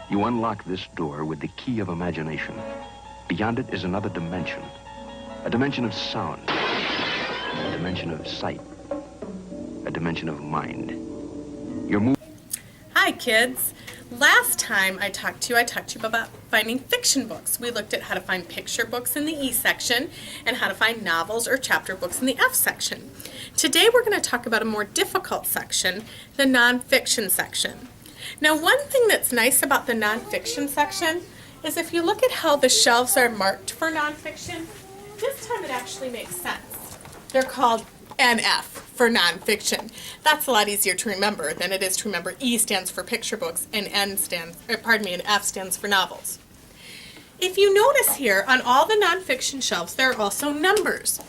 You unlock this door with the key of imagination. Beyond it is another dimension. A dimension of sound. A dimension of sight. A dimension of mind. Hi kids! Last time I talked to you about finding fiction books. We looked at how to find picture books in the E section and how to find novels or chapter books in the F section. Today we're going to talk about a more difficult section, the nonfiction section. Now one thing that's nice about the nonfiction section is if you look at how the shelves are marked for nonfiction, this time it actually makes sense. They're called NF for nonfiction. That's a lot easier to remember than it is to remember E stands for picture books and and F stands for novels. If you notice here, on all the nonfiction shelves, there are also numbers.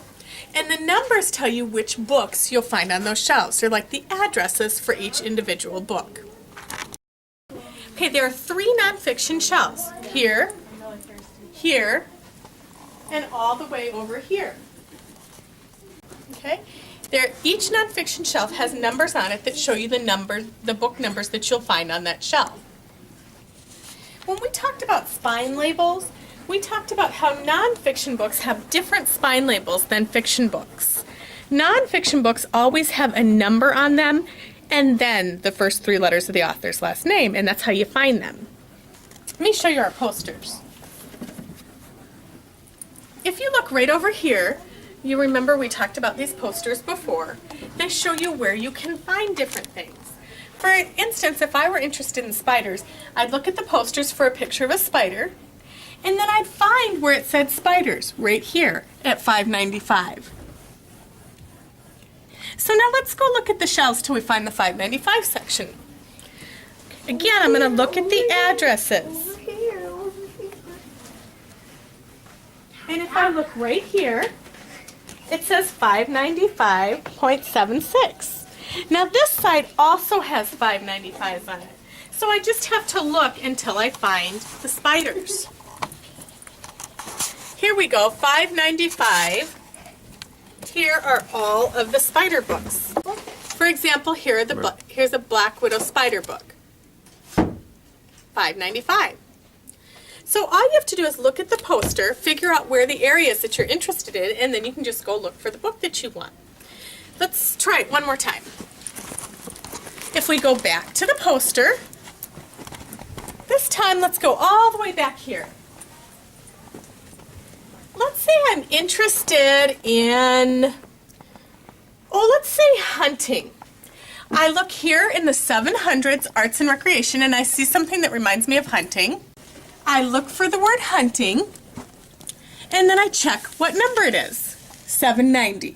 And the numbers tell you which books you'll find on those shelves. They're like the addresses for each individual book. Okay, there are 3 nonfiction shelves. Here, here, and all the way over here. Okay, each nonfiction shelf has numbers on it that show you the book numbers that you'll find on that shelf. When we talked about spine labels, we talked about how nonfiction books have different spine labels than fiction books. Nonfiction books always have a number on them and then the first 3 letters of the author's last name, and that's how you find them. Let me show you our posters. If you look right over here, you remember we talked about these posters before. They show you where you can find different things. For instance, if I were interested in spiders, I'd look at the posters for a picture of a spider, and then I'd find where it said spiders, right here at $5.95. So now let's go look at the shelves till we find the $5.95 section. Again, I'm going to look at the addresses. And if I look right here, it says $5.95.76. Now this side also has $5.95 on it. So I just have to look until I find the spiders. Here we go, $5.95. Here are all of the spider books. For example, here's a Black Widow spider book. $5.95. So all you have to do is look at the poster, figure out where the areas that you're interested in, and then you can just go look for the book that you want. Let's try it one more time. If we go back to the poster, this time let's go all the way back here. Let's say I'm interested in, let's say hunting. I look here in the 700s Arts and Recreation and I see something that reminds me of hunting. I look for the word hunting, and then I check what number it is, 790.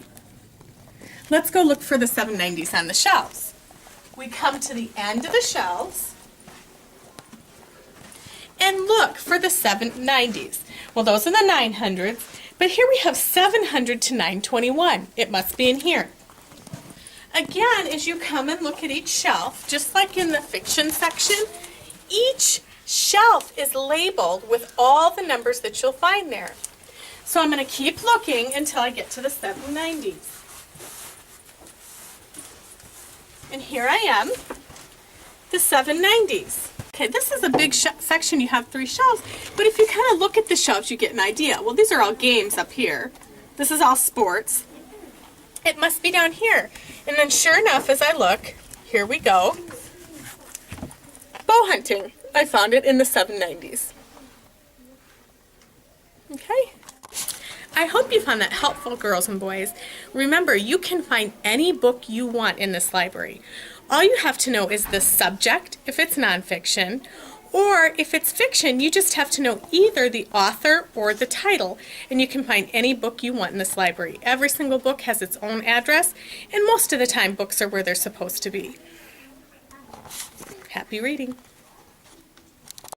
Let's go look for the 790s on the shelves. We come to the end of the shelves and look for the 790s. Well, those are the 900s, but here we have 700 to 921. It must be in here. Again, as you come and look at each shelf, just like in the fiction section, each shelf is labeled with all the numbers that you'll find there. So I'm going to keep looking until I get to the 790s. And here I am, the 790s. Okay, this is a big section. You have 3 shelves, but if you kind of look at the shelves, you get an idea. Well, these are all games up here. This is all sports. It must be down here. And then sure enough, as I look, here we go. Bow hunting. I found it in the 790s. Okay. I hope you found that helpful, girls and boys. Remember, you can find any book you want in this library. All you have to know is the subject, if it's nonfiction, or if it's fiction, you just have to know either the author or the title, and you can find any book you want in this library. Every single book has its own address, and most of the time, books are where they're supposed to be. Happy reading.